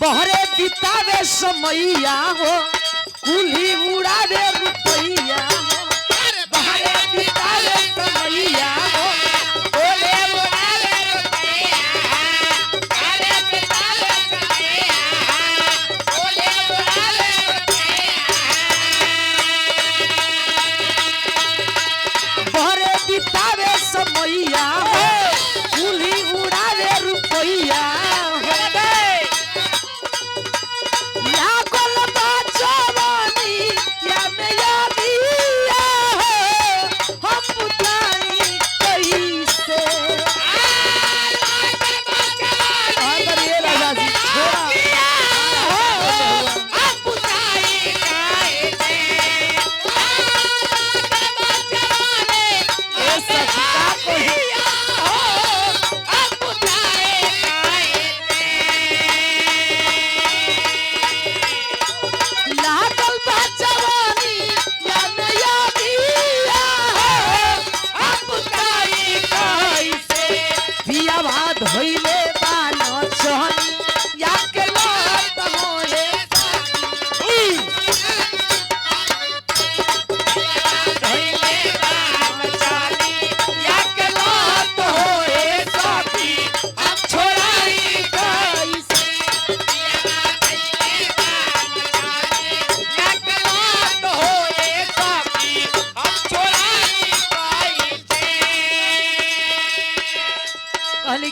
बहरे बितावे समैया हो कुली उड़ावे रुपैया हो बहरे बितावे समैया हो बोले उड़ावे रुपैया बहरे बितावे समैया बोले उड़ावे रुपैया बहरे बितावे समैया हो कुली उड़ावे रुपैया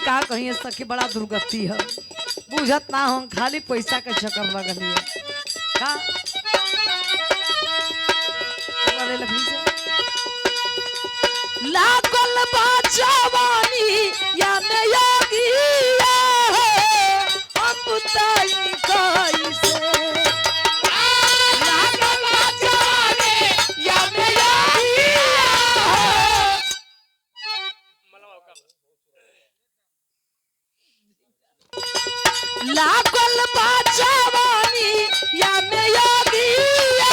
का कहीं सखी बड़ा दुर्गति है बुझत ना हो खाली पैसा के चक्कर लगल है का लागल बा जवानी या में योगिया हम बताई कैसे लागल बा जवानी या में योगिया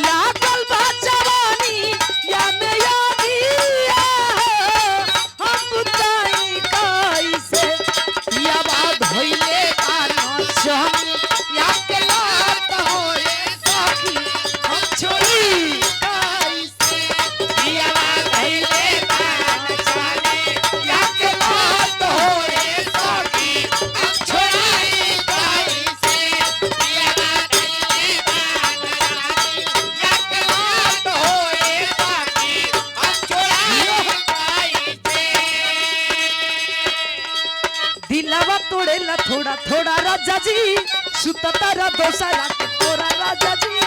लागल बा जवानी या में योगिया हम बताई कैसे दिलावा तोड़ेला थोड़ा थोड़ा राजा जी सुतता रा दोसरा के तोरा राजा जी